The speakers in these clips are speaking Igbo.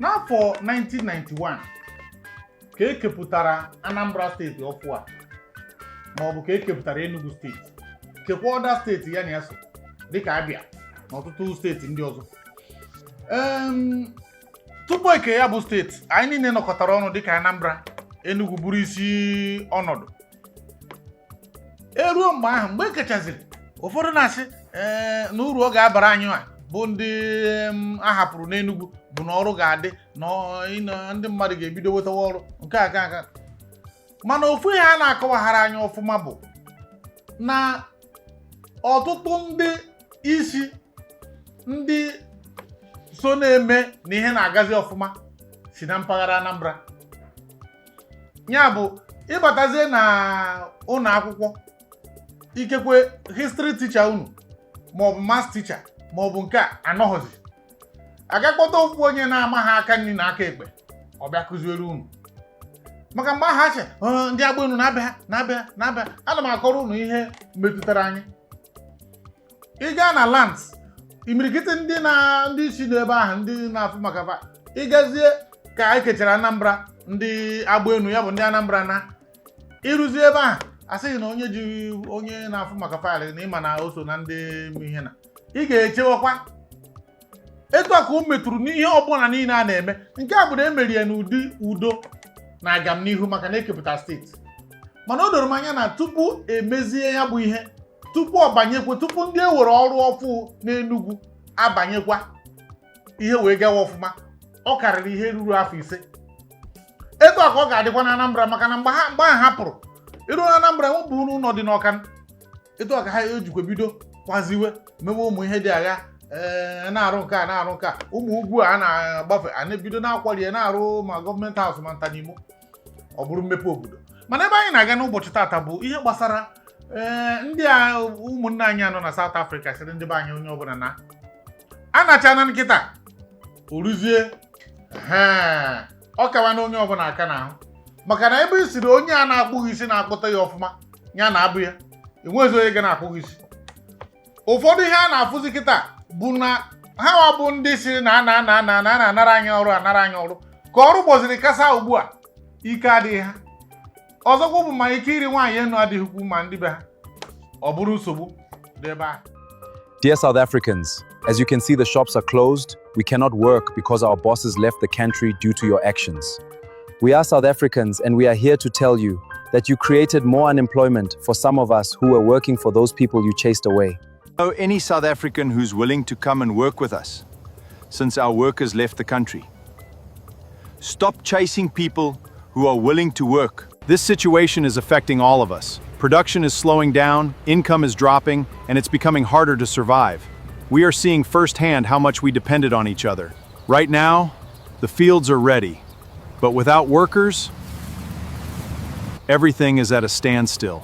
n'afọ 1991 ka ekepụtara Anambra steeti ọfụ a ma ọ bụ ka ekepụtara Enugu steeti kekwa ọda steeti ya na ya so dịka Abịa na ọtụtụ steeti ndị ọzọ. Tupu eke ya bụ steeti anyị niile nọkọtara ọnụ dịka Anambra, Enugu bụrụ isi ọnọdụ. Eruo mgbe ahụ, mgbe ekechaziri, ụfọdụ na-asị na uru ọ ga-abara anyị bụ ndị ahapụrụ n'Enugu bụ na ọrụ ga-adị na ndị mmadụ ga-ebido wetawa ọrụ nke aka. Mana ofu ihe a na-akọwaghara anyị ọfụma bụ na ọtụtụ ndị isi ndị so na-eme na ihe na-agazi ọfụma si na mpaghara Anambra. Ya bụ ịbatazie na ụlọ akwụkwọ, ikekwe history teacher unu maọbụ math teacher maọbụ nke a anọghọzi, agakpọta ofu onye na-ama ha aka nri na aka ekpe ọ bịa kụziere unu. Maka mgbe aha che ndị agba unu na-abịa. Ana m akọrọ unu ihe metụtara anyị. Ị gaa na lands, imirikiti ndị isi n'ebe ahụ ndị na-afụ maka fa, ịgazie ka ekechara Anambra ndị agba enu ya bụ ndị Anambra na ịrụzi ebe ahụ asịghị na onye ji onye na-afụ maka faịlị na ịma na o so na ndị ihe na ị ga-echewakwa etu a ka o metụrụ n'ihe ọbụla niile a na-eme. Nke a bụ na emeri ya n'ụdị udo na agamnihu maka na ekepụta steeti. Mana o doro m anya na tupu emezie ya bụ ihe, tupu ọ banyekwa, tupu ndị ewere ọrụ ọfụ n'Enugu abanyekwa ihe wee gawa ọfụma, ọ karịrị ihe ruru afọ 5. Etu a ka ọ ga-adịkwa na Anambra, maka na mgbe ha hapụrụ iru na Anambra nwebụ ụlọ dị n'Ọka. Etu a ka ha ejikwa bido kwaziwe mewe ụmụ ihe dị agha, na-arụ nke a ụmụ ugwu a na-agbafe, a na-ebido na-akwali na-arụ ma gọọmenti haus ma Ntanimo, ọ bụrụ mmepe obodo. Mana ebe anyị na-aga n'ụbọchị tata bụ ihe gbasara ndị a ụmụnne anyị anọ na South Africa siri ndị be anyị onye ọbụla na a na-acha na nkịta oruzie ọ kawa na onye ọbụla aka n'ahụ, maka na ebe isiri onye a na-akpụghị isi na-akpụta ya ọfụma ya na-abụ ya enwezi onye ga na-akpụghị isi. Ụfọdụ ihe a na-afụzi kịta bụ na ha bụ ndị siri na anara anyị ọrụ ka ọrụ gboziri kasa ugbu a ike adịghị ha. Ọzọkwa bụ ma ike iri nwaanyị enu adịghịkwu ma ndị be ha, ọ bụrụ nsogbu dị ebe ahụ. Dear South Africans, as you can see, the shops are closed. We cannot work because our bosses left the country due to your actions. We are South Africans, and we are here to tell you that you created more unemployment for some of us who were working for those people you chased away. Know any South African who's willing to come and work with us since our workers left the country? Stop chasing people who are willing to work. This situation is affecting all of us. Production is slowing down, income is dropping, and it's becoming harder to survive. We are seeing firsthand how much we depended on each other. Right now, the fields are ready, but without workers, everything is at a standstill.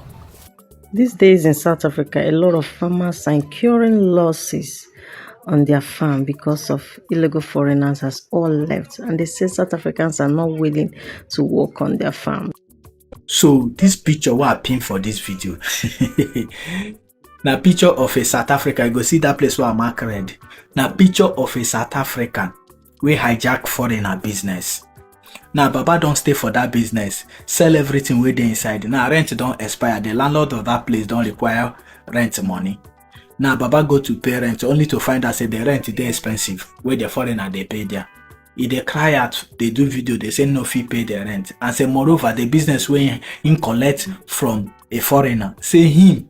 These days in South Africa, a lot of farmers are incurring losses on their farm because of illegal foreigners has all left, and they say South Africans are not willing to work on their farm. So this picture what I pinned for this video, now picture of a South African. You go see that place where I mark red. Now picture of a South African we hijack foreigner business. Now Baba don't stay for that business, sell everything where they inside. Now rent don't expire. The landlord of that place don't require rent money. Now Baba go to pay rent only to find out say the rent is expensive where the foreigner they pay there. If they cry out, they do video, they say no fee pay the rent. And say moreover, the business where he collect from a foreigner, say him,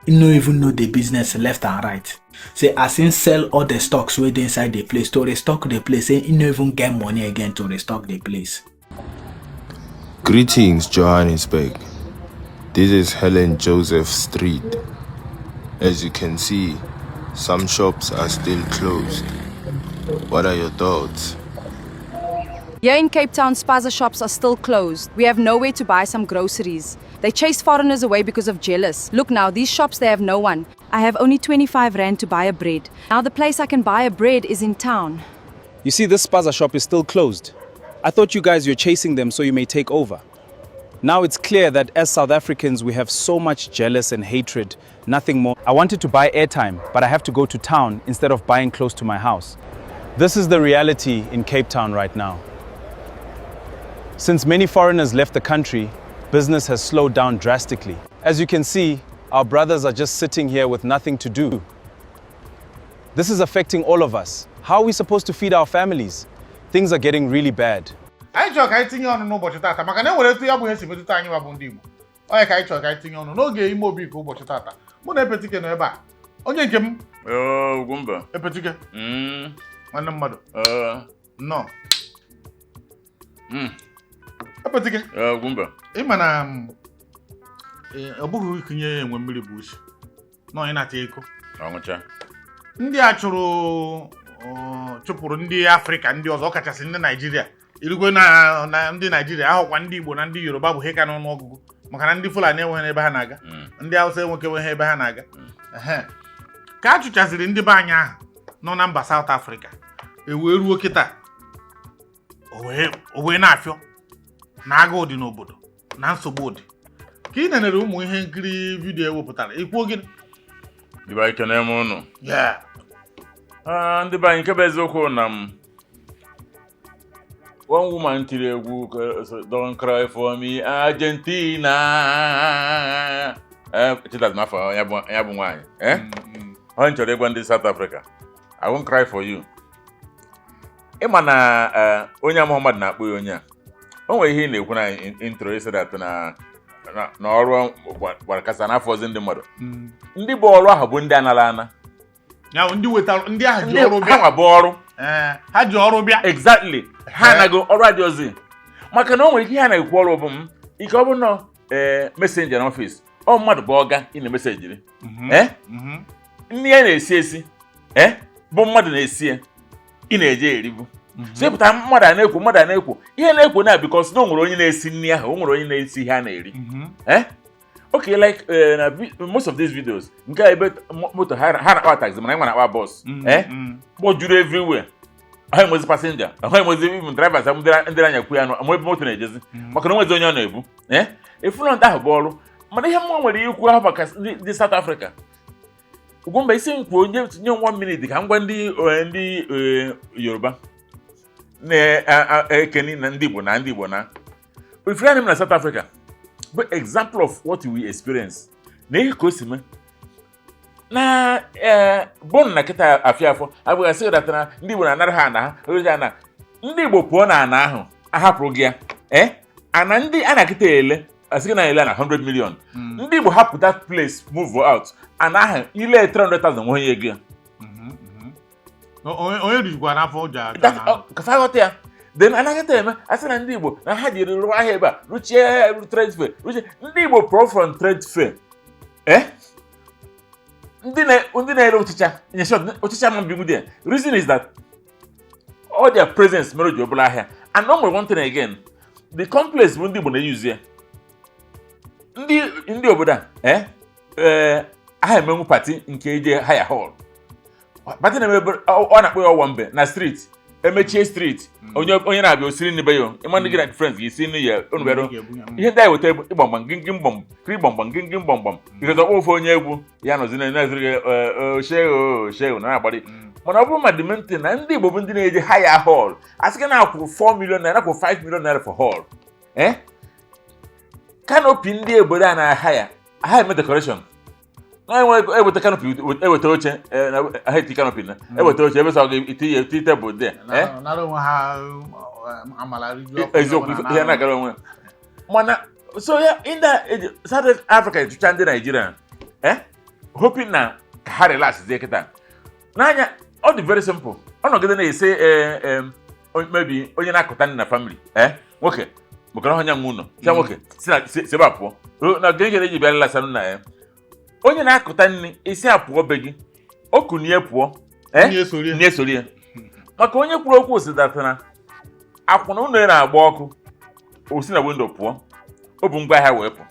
he no even know the business left and right. Say as him sell all the stocks where they inside the place to restock the place, say he no even get money again to restock the place. Greetings, Johannesburg. This is Helen Joseph Street. As you can see, some shops are still closed. What are your thoughts? Here in Cape Town, spaza shops are still closed. We have nowhere to buy some groceries. They chase foreigners away because of jealous. Look now, these shops, they have no one. I have only 25 rand to buy a bread. Now the place I can buy a bread is in town. You see, this spaza shop is still closed. I thought you guys were chasing them so you may take over. Now it's clear that as South Africans, we have so much jealous and hatred, nothing more. I wanted to buy airtime, but I have to go to town instead of buying close to my house. This is the reality in Cape Town right now. Since many foreigners left the country, business has slowed down drastically. As you can see, our brothers are just sitting here with nothing to do. This is affecting all of us. How are we supposed to feed our families? Things are getting really bad. Anyị chọrọ ka anyị tinye ọnụ n'ụbọchị tata maka na enwere etu ya bụ ihe si metụta anyị bụ ndị Igbo. Onye ka anyị chọrọ ka anyị tinye ọnụ n'oge ime obi nke ụbọchị tata. Mụ na Epetike nọ ebe a. Onye nke m. Ugwumba. Epetike. Nwanne mmadụ. Nnọọ. Epetike. Ugwumba. Ị ma na ọ bụghị ikunye enwe mmiri bụ uchi. Nọ ị na-ata eko. Ọnwụcha. Ndị a chụpụrụ ndị Afrịka ndị ọzọ ọkachasị ndị Naịjirịa. Irigwe na ndị Naịjirịa ahụkwa ndị Igbo na ndị Yoruba bụ he ka n'ọnụ ọgụgụ maka na ndị Fulani enweghị ebe ha na-aga. Ndị Hausa enweghị ebe ha na-aga. Ka a chụchaziri ndị be anyị ahụ nọ na mba South Africa. Ewee ruo kịta. O wee na-afịọ. Na agụụ dị n'obodo. Na nsogbu dị. Ka ị nenere ụmụ ihe nkiri vidiyo ewepụtara. Ikwuo gịnị? Ndị be anyị kene m unu. Yeah. Ndị be anyị nke bụ eziokwu na one woman tiri egwu Don't Cry For Me Argentina. Chitaz n'afọ ya bụ nwaanyị. Onye chọrọ ịgwa ndị South Africa, I won't cry for you. Ịma na onye Muhammad na-akpọ ya onye a. O nwere ihe ị na-ekwu na intro isi dat na ọrụ gbarakasa n'afọ ozi ndị mmadụ. Ndị bụ ọrụ ahụ bụ ndị anara ana. Ya ndị wetara ndị ahụ ji ọrụ bịa. Ha bụ ọrụ. Ha ji ọrụ bịa. Exactly. Ha anaghị ọrụ adị ozi. Maka na o nwere ike ihe a na-ekwu ọrụ bụ m. Ike ọ bụ nọ messenger n'ọfịs. Ọ mmadụ bụ ọga ị na-emesejiri. Ndị ya na-esi bụ mmadụ na-esi ya. Ị na-eje eribu. So ịpụta mmadụ a na-ekwu ihe na-ekwu na because na o nwere onye na-esi nri ahụ, o nwere onye na-esi ihe a na-eri. Okay, like most of these videos, nke ebe moto ha na-akpa taxi mana anyị na-akpa bus. Gbojuru everywhere. Ha enwezi passenger, ha enwezi even drivers ndị anya-ekwu ya ama ebe moto na-ejezi maka na onwezi onye ọ na-ebu. Efulọnt ahụ bụ ọrụ. Mana ihe mma nwere ikwu ahụ maka ndị South Africa. Ugwumba isi nkwu onye tinye 1 minute ka ngwa ndị Yoruba na-ekeni na ndị Igbo na if you are in South Africa, but example of what we experience na ihe ka o si mee na bon na kịta afọ abụghị asị datara ndị Igbo na-anara ha ana ha oge na ndị Igbo pụọ na ana ahụ ahapụrụ gị ya ana ndị a na-akịta ele asị na ele na 100 million ndị Igbo hapụ that place move out ana ahụ ile 300,000 nwe onye ego ya onye rijikwa n'afọ ụja kafa ghọta ya. Then anakịta eme asị na ndị Igbo na ha jiri rụọ ahịa ebe a rụchie trade fair ndị Igbo pro from trade fair ndị na-ere ọchịcha ma mbibu dị. Reason is that all their presence mere ji ọbụla ahịa. And no more one thing again, the complex bụ ndị Igbo na-eyuzi ya. Ndị obodo a aha emenwu pati nke eje haya hall pati na-eme ọ na-akpọ ya ọwambe na street emechie street onye na-abịa osiri n'ibe ya ịma ndị gị na friends gị isi n'iyi ya onubero ihe ndị anyị weta ịgbamgbam gịngị mgbam kiri gbamgbam gịngị mgbamgbam because ọkpọ ofe onye egwu ya nọzi na-eziri sheo na-agbari. Mana ọ bụrụ ma dimenti na ndị Igbo bụ ndị na-eje haya hall asị gị na-akwụ 4 million naira kwụ 5 million naira for hall canopy ndị obodo a na-ahaya eme decoration eweta canopy eweta oche ha eti canopy na eweta oche ebe sọ ga-eti tebụl dị eziokwu ihe na-agara onwe mana so ya ndị South Africa echucha ndị Nigeria hoping na ka ha relax zie kịta n'anya ọ dị very simple. Ọ nọgide na-ese maybe onye na-akụta ndị na family nwoke maka onye nwe ụlọ tia nwoke si sebe apụọ na gịnị eji bịa lasanụ na ya onye na-akụta nri isi apụọ be gị okunye pụọ nye sori ya maka onye kwuru okwu osidatara akwụna ụlọ na-agba ọkụ osi na windo pụọ ọ bụ ngwa ahịa wee pụ.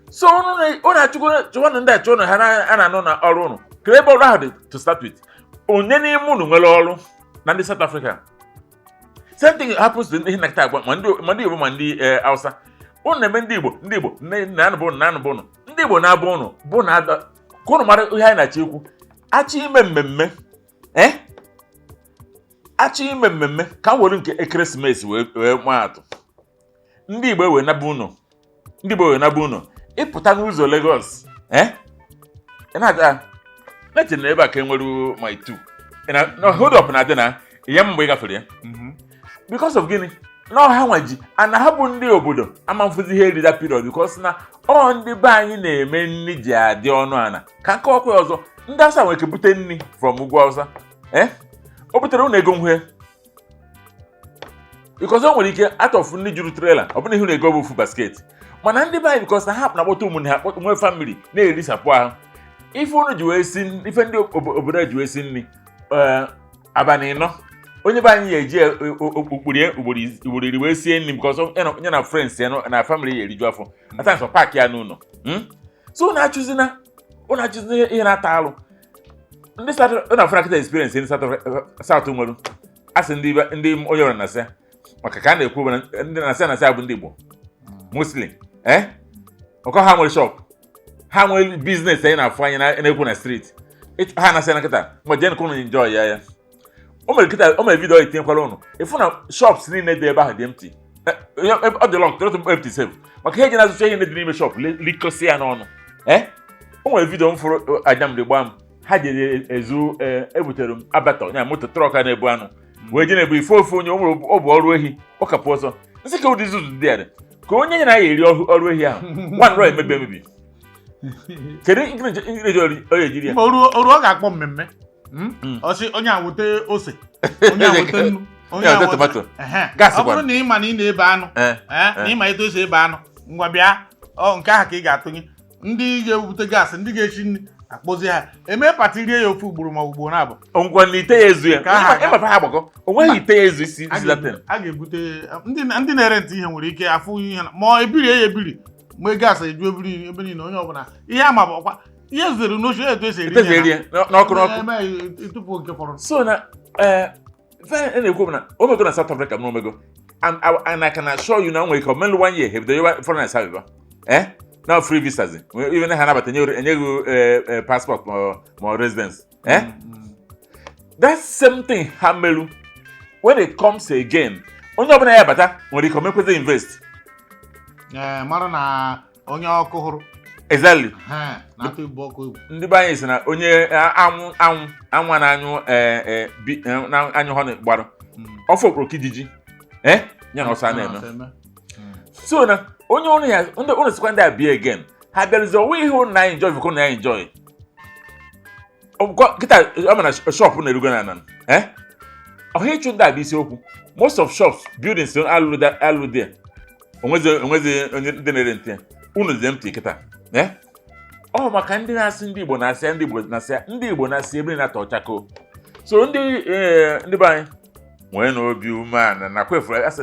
So ọ na-achụkwa na ndị achụ ụlọ ha a na-anọ na ọrụ ụlọ kere ebe ọrụ ahụ dị to start with onye n'ime ụlọ nwere ọrụ na ndị South Africa. Same thing happens to ndị nakịta agba ma ndị Igbo ma ndị Hausa. Ụnụ na-eme ndị Igbo na-anụbụ ụnụ ndị Igbo na-abụ ụnụ bụ na ka ụnụ mara ihe anyị na-achọ ikwu achọ ime mmemme achị ime mmemme ka m were nke ekeresimesi wee maa atụ. Ndị Igbo wee naba ụnọ. Ndị Igbo wee naba ụnọ. Ịpụta n'ụzọ Lagos. Na chere ebe a ka enwere my two. Na hold up na adị na ihe mgbe ị gafere ya. Because of gịnị? Na ọha nwaji ana ha bụ ndị obodo ama mfuzi ihe eri that period because na ọ ndị be anyị na-eme nri ji adị ọnụ ana. Ka nke ọkwa ọzọ ndị Hausa nwere ike bute nri from ugwu Hausa. O butere ụnụ ego nhwe. Because o nwere ike atọfu ndị juru trailer ọ bụrụ ihe ụnụ ego bụ ofu basket. Mana ndị be anyị because na ha na-akpọta ụmụnne ha nwe family na-erisapụ ahụ. Ife ụnụ ji wee si ife ndị obodo ji wee si nri abalị ịnọ onye be anyị ga-eji ugboro iri wee sie nri because ya na friends ya na family ya eriju afọ ata nsọ paaki ya n'ụlọ. So ụnụ achụzina ihe na-ata alụ. Ndị South Africa experience ndị South nwere asị ndị onye ọrụ na-asị maka ka a na-ekwu ndị na-asị bụ ndị Igbo Muslim ọkọ ha nwere shop ha nwere business anyị na-afụ anya na-ekwu na street ha na-asị na nkịta mgbe jen kwụnụ enjoy ya o mere video etinyekwala ụnụ ịfụ na shops niile dị ebe ahụ dị empty ọ dị long tụrụ empty save maka ihe ji na-azụcha ihe dị n'ime shop likosi ya n'ọnụ. O nwere video m fụrụ ajamde gbaa m ha jere ezu ebutere m abata nya moto trọk a na-ebu anụ wee je na-ebu ife ofe onye ọ bụ ọrụ ehi ọ kapụ ọzọ nsị ka ụdị izuzu dị adị ka onye nye na ya eri ọrụ ehi ahụ nwa nrọ emebi kedu ingreji onye ejiri ya oru ọ ga-akpọ mmemme ọsị onye awute ose onye awute nnu onye awute tomato ọ bụrụ na ị ma na ị na-ebe anụ na ị ma etu esi ebe anụ ngwa bịa nke ahụ ka ị ga-atụnye ndị ga-ebute gaasị ndị ga-echi nri akpọzi ha eme pati rie ya ofu ugboro ma ugboro na-abụ ngwa na ite ya ezu ya ịmafa ha gbakọ o nweghị ite ya ezu isi latin a ga-ebute ndị na-ere ntị ihe nwere ike afụ ihe ma ebiri ya ebiri mgbe gaasị eju ebiri ebe niile onye ọbụla ihe ama bụ ọkwa ihe zere n'oche etu esi eri ya n'ọkụ tupu nke fọrọ. So na na-ekwu na o mego na South Africa m n'omego and I can assure you na nwere ike omenlu 1 year ebido foreigners abịba now free visas even ha nabata enyeghị passport ma residence. That same thing ha melu when it comes again onye ọbụla ya bata nwere ike omekweze invest mara na onye ọkụ hụrụ exactly na-atụ igbo ọkụ egwu. Ndị be anyị sị na onye anwụ na-anyụ hụ gbara ọfọ okporo kijiji ya na ọsa na-eme. So na onye ọrụ ya ndị ụlọ sikwa ndị abịa again ha bịarụzi onwe ihe ụnụ na enjoy bụkọ na enjoy kịta ọ na shop na-erugo na nan ọha ịchụ ndị abịa isiokwu most of shops buildings alụ there onwezi onye ndị na-ere ntị ụnụ dị empty kịta ọ maka ndị na-asị ndị Igbo na-asị ndị Igbo na-asị ebe na-atọ ọchako. So ndị be anyị nwee na obi umeala na kwefuru asị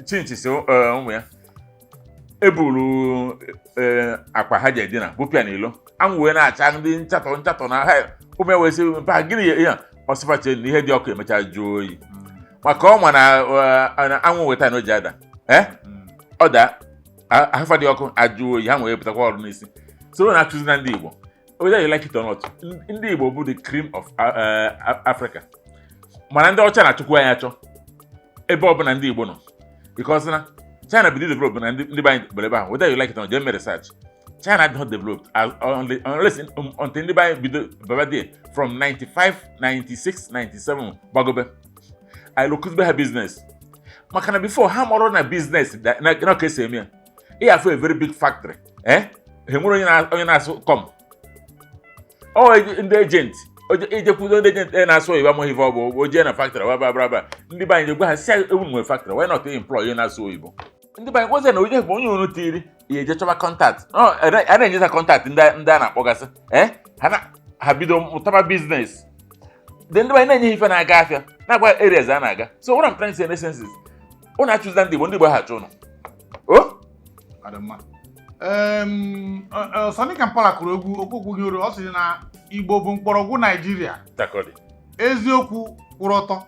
chinchi si ụmụ ya eburu akpa ha ji edina bụpịa n'ilo anwụ wee na-acha ndị nchatọ na ha ụmụ ya wee sị mpa gịnị ya ọsịfache na ihe dị ọkụ emecha jụọ oyi maka ọ ma na anwụ weta na o ji ada ọ daa ahụfa dị ọkụ ajụ oyi ha nwee pụtakwa ọrụ n'isi. So na-achụzi na ndị Igbo whether you like it or not ndị Igbo bụ the cream of Africa mana ndị ọcha na-achụkwu anyị achọ ebe ọbụla ndị Igbo nọ because na China bido develop na ndị be anyị bere ebe ahụ whether you like it or not jee mee research China had not developed unless until ndị be anyị bido baba there from 95 96 97 gbagobe anyị lokuzbe ha business maka na before ha mọrọ na business na ka esi eme ya ị afọ a very big factory ha nwere onye na-asụ kom ndị agent ijekwudo ndị agent na-asụ oyibo amụghị ife ọ bụ o jee na factory wababa ndị be anyị gwa ha si ewu nwere factory why not employ onye na-asụ oyibo. Ndị be anyị gwazie na onye bụ onye unu tiri ya eje chọba contact a na-enyeta contact ndị a na-akpọgasị ha bido mụtaba business ndị be anyị na-enye ife na-aga afịa na-agwa areas a na-aga. So what I'm trying to say in essence is ụnụ achụzida ndị Igbo ha achụ ụnụ Sani Kampala kụrụ egwu okwu gị uru ọ sị na Igbo bụ mkpọrọgwụ Naijiria eziokwu kwụrụ ọtọ.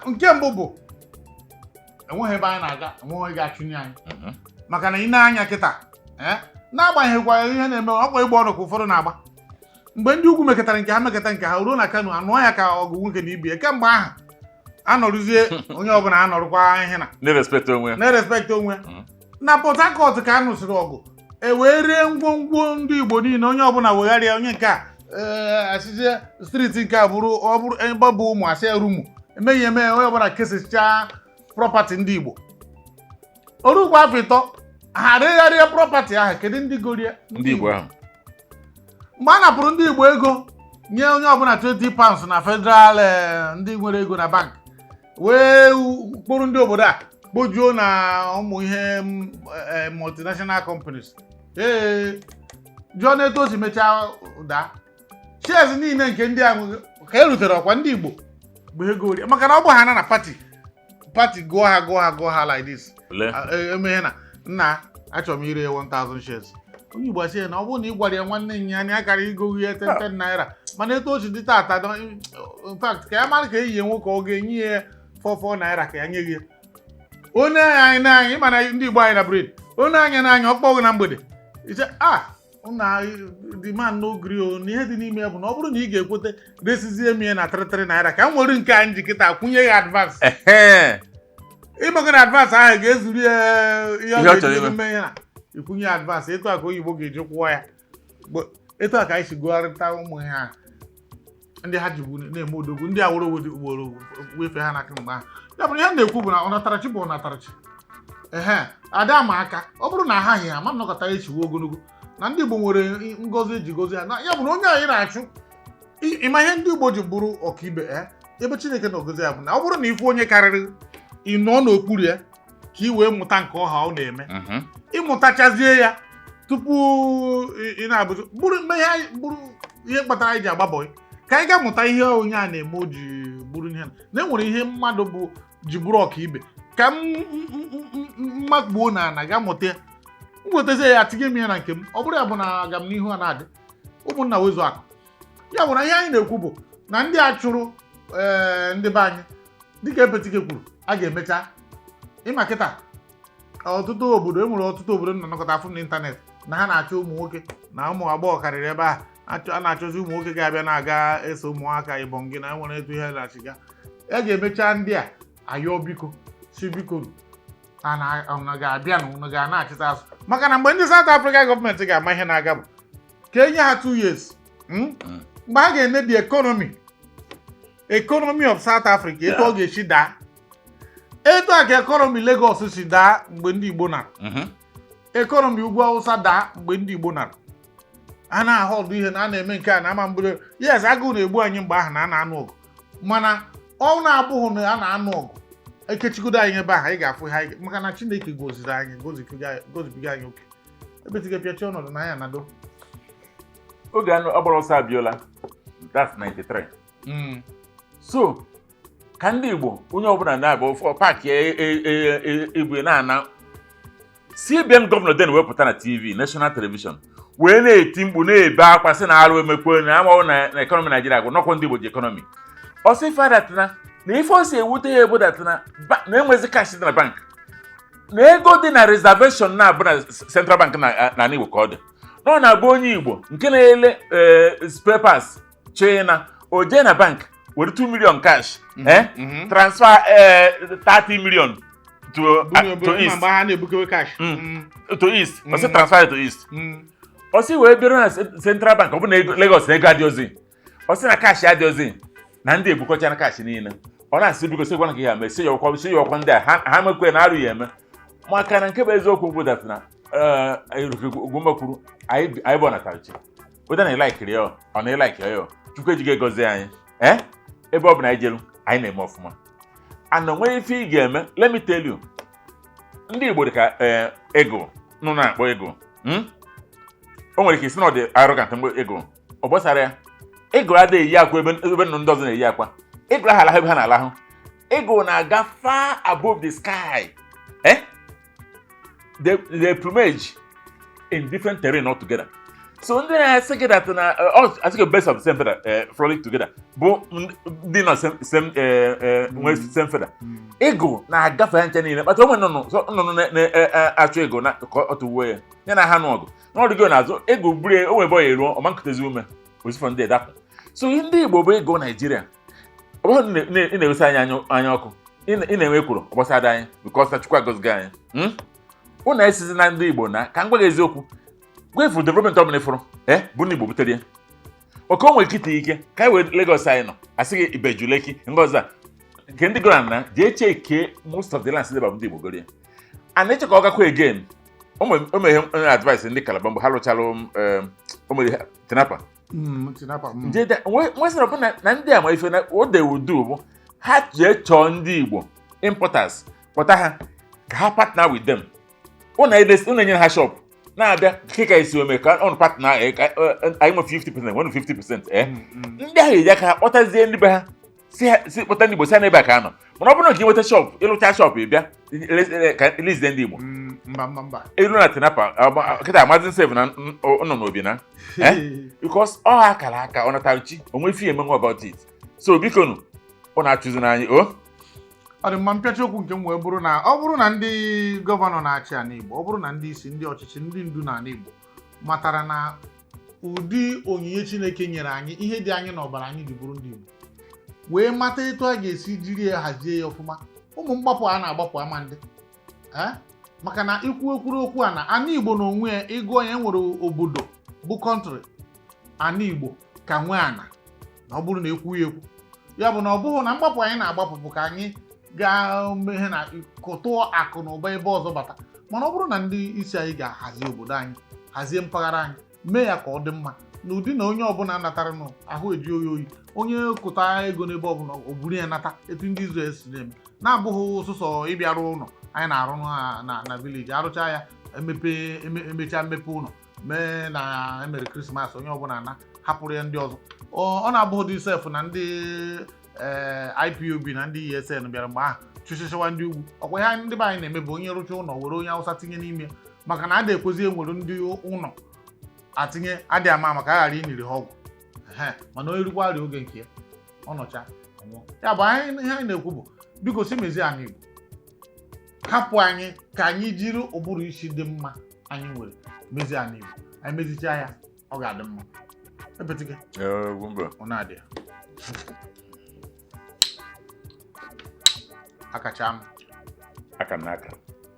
Nke mbụ bụ enweghị ebe anyị na-aga enweghị ga-achụnye anyị maka na ị na-anya kịta na-agbanyeghịkwa ihe na-eme ọkwa ịgba ọrụ ka ụfọdụ na-agba mgbe ndị ugwu mekọtara nke ha mekọta nke ha ruo na Kano anụọ ya ka ọgụ nwoke na ibie kemgbe ahụ anọrụzie onye ọbụla anọrụkwa ihe na-respect onwe na Port Harcourt ka a nụsịrị ọgụ wee ree ngwongwo ndị Igbo niile onye ọbụla wegharịa onye nke a asịzie streeti nke a bụrụ ọ bụrụ ebe bụ ụmụ asị rumu emeghị eme onye ọbụla kesichaa prọpati ndị Igbo orugbo afọ 3 ha regharịa prọpati ahụ kedu ndị gorie ndị Igbo ahụ mgbe a napụrụ ndị Igbo ego nye onye ọbụla 20 pounds na federal ndị nwere ego na bank wee kpụrụ ndị obodo a kpojuo na ụmụ ihe multinational companies jụọ na etu o si mechaa ụda shares niile nke ndị ahụ ka e rutere ọkwa ndị Igbo bụ ego ori maka na ọ bụ ha na pati gụọ ha like this emeghe na nna achọrọ m ire 1000 shares onye Igbo asị na ọ bụrụ na ị gwara ya nwanne nya anya akara igo ihe 10 naira mana etu o si dị tata in fact ka ya mara ka eyihe nwoke ọ ga-enye ya 44 naira ka ya nye gị onye anyị n'anya ịmana ndị Igbo anyị na breed onye anya n'anya ọkpọghị na mgbede iche na demand no gree na ihe dị n'ime ya bụ na ọ bụrụ na ị ga-ekwete resizie m ya na 33 naira ka m nwere nke a njikịta kwụnye ya advance ịgbago na advance ahụ ga-ezuru ya ihe ọ ga-eji eme ya na ikwunye advance etu a ka oyibo ga-eji kwụọ ya etu a ka anyị si gụgharịta ụmụ ha ndị ha ji na-eme odogwu ndị aworo ugboro wefe ha n'aka mgbe ahụ ya bụrụ ihe na-ekwu bụ na ọnatarachi bụ ọnatarachi ada ma aka ọ bụrụ na ahaghị ha ma nnọkọta ya echiwe ogologo na ndị Igbo nwere ngozi eji gozi ha ya bụ na onye anyị na-achụ ịma ihe ndị Igbo ji bụrụ ọkaibe ebe Chineke na ogozi ya bụ na ọ bụrụ na ifu onye karịrị ịnọ n'okpuru ya ka ị wee mụta nke ọha ọ na-eme ịmụtachazie ya tupu ị na-abụzi bụrụ ihe kpatara anyị ji agbabọ ka anyị ga-amụta ihe onye a na-eme o ji bụrụ ihe na enwere ihe mmadụ bụ ji bụrụ ọkaibe ka mmakpuo na ana ga-amụta ya mwetazie ya tinye m ya na nke m ọ bụrụ ya bụ na aga m n'ihu a na-adị ụmụnna wezu akụ ya bụ na ihe anyị na-ekwu bụ na ndị a chụrụ ndị be anyị dịka Epetike kwuru a ga-emecha ịma kịta ọtụtụ obodo enwere ọtụtụ obodo na-anọkọta afụ n'ịntanetị na ha na-achọ ụmụ nwoke na ụmụ agbọghọ karịrị ebe ahụ a na-achọzi ụmụ nwoke ga-abịa na-aga eso ụmụaka ịbọn gị na enwere etu ihe na-achịga a ga-emecha ndị a ayọ biko si biko na ga-abịa na ụnụ ga na-achịta asụ maka na mgbe ndị South Africa gọọmenti ga-ama ihe na-aga bụ ka enye ha 2 years mgbe ha ga-ene the economy of South Africa etu ọ ga-esi daa etu a ka economy Lagos si daa mgbe ndị Igbo nara economy ugwu Awụsa daa mgbe ndị Igbo nara a na-ahụ ọdụ ihe na a na-eme nke a na ama mgbere yes agụụ na-egbu anyị mgbe ahụ na a na-anụ ọgụ mana ọ na-abụghị na a na-anụ ọgụ ekechigodo anyị ebe ahụ anyị ga-afụ ha maka na Chineke goziri anyị gozibiga anyị oke Epetike pịachi ọnọdụ n'anya nado oge ọ gbara ọsọ abịọla that's 93 so ka ndị Igbo onye ọbụla na-abụ paakị igwe na-ana CBN gọvanọ den wepụta na TV National Television wee na-eti mkpu na-ebe akwa sị na arụ emekwe na amahụ na ekọnọmi Naijiria agwụ nọkọ ndị Igbo ji ekọnọmi ọsọ ife adatịna na ife o si ewute ya ebudatịna na enwezi kash dị na bank na ego dị na reservation na-abụ na Central Bank na Igbo ka ọ dị na ọ na-abụ onye Igbo nke na-ele spare parts chee na o jee na bank were 2 million cash transfer 30 million to East to East o si transfer to East o si wee bịara na Central Bank ọ bụ na Lagos na ego adị ozi o si na cash adị ozi na ndị ebukọcha na cash niile ọ na-asị biko sị gwana ka ya mee si ya ọkwa ndị a ha mekwe na arụ ya eme maka na nke bụ eziokwu bụ dat na Ugwumba kwuru anyị bụ ọnatarachi ụda na ịlaikiri ya ọ na ịlaiki ya Chukwu ejighị egozi anyị ebe ọ bụ na anyị jelu anyị na-eme ọfụma ana nwere ife ị ga-eme let me tell you ndị Igbo dị ka ego nụ na-akpọ ego o nwere ike isi na ọ dị arrogant mgbe ego ọ gbasara ya ego adịghị eyi akwa ebe nụ ndị ọzọ na-eyi akwa ego ahụ alahụ ebe ha na-alahụ ego na-aga far above the sky they plumage in different terrain altogether so ndị na-asị gị that na asị gị best of the same feather frolic together bụ ndị nọ nwee same feather ego na-agafe ha nche niile kpata onwe nnụnụ na-achọ ego na ọtụ uwe ya na ha nụ ọgụ n'ọdụ gị n'azụ ego buru onwe ebe ọ ya eruo ọma nkụtezi ume osifo ndị edapụ so ndị Igbo bụ ego Nigeria ọ bụrụ ị na-ewesa anya ọkụ ị na-enwe kwuru ọgbasada anyị because Chukwu agọzigo anyị ụna esizi na ndị Igbo na ka m gwa gị eziokwu gwefu development ọ bụla ịfụrụ bụ ndị Igbo butere ya oke o nwere ikite ike ka anyị wee Lagos anyị nọ asị gị Ibeju Lekki ngozi nke ndị gora na jee cheke most of the lands dị ndị Igbo goro ya a na-eche ka ọ gakwa again o mere advice ndị Calabar mgbe ha lụchara o mere Tinapa nwesịrị ọbụ na ndị ama ife na odewudu bụ ha jee chọọ ndị Igbo importers kpọta ha ka ha partner with them ụna enye ha shop na-abịa kịka isi ome ka ọnụ partner anyị nwe 50% nwere 50% ndị ahụ eji aka ha kpọtazie ndị be ha si kpọta ndị Igbo si n'ebe a ka anọ mana ọ bụrụ na gị nweta shop ịlụcha shop ịbịa ka elizide ndị Igbo elu na Tinapa kịta amazi nsef na ụnọ n'obi na because ọ ha akara aka ọ natara chi onwe ife emenwe about it so biko nụ ọ na-achụzi n'anyị ọ dị mma mpịachi okwu nke m wee bụrụ na ọ bụrụ na ndị gọvanọ na-achị ala Igbo ọ bụrụ na ndị isi ndị ọchịchị ndị ndu n'ala Igbo matara na ụdị onyinye Chineke nyere anyị ihe dị anyị n'ọbara anyị ji bụrụ ndị Igbo wee mata etu a ga-esi jiri ya hazie ya ọfụma ụmụ mgbapụ a na-agbapụ ama ndị maka na ekwuru okwu a na ana Igbo na onwe ya ịgụ onye nwere obodo bụ kọntrị ana Igbo ka nwee ana na ọ bụrụ na ekwu ya bụ na ọ bụghị na mgbapụ anyị na-agbapụ bụ ka anyị gaa meghe na kụtụọ akụ na ụba ebe ọzọ bata mana ọ bụrụ na ndị isi anyị ga-ahazi obodo anyị hazie mpaghara anyị mee ya ka ọ dị mma na ụdị na onye ọbụla natara nụ ahụ eji oyi onye kụta ego n'ebe ọbụla o buru ya nata etu ndị Izrel si na-eme na-abụghị sụsọ ịbịarụ ụlọ anyị na-arụ na vileji arụcha ya emechaa mmepe ụlọ mee na emere Krismas onye ọbụla na hapụrụ ya ndị ọzọ ọ na-abụghị dị sef na ndị IPOB na ndị ESN bịara mgbe ahụ chụchịchịwa ndị ugwu ọkwa ya ndị be anyị na-eme bụ onye rụcha ụlọ were onye Awụsa tinye n'ime maka na adị ekwezi enwere ndị ụlọ atinye adị ama maka a ghara iniri ha ọgwụ mana onye rikwa arịa oge nke ya ọ nọcha ya bụ ihe anyị na-ekwu bụ biko si mezie anyị Igbo hapụ anyị ka anyị jiri ụbụrụ isi dị mma anyị nwere mezie anyị Igbo anyị mezichaa ya ọ ga-adị mma ebetike ọ na-adị ya akacha m aka n'aka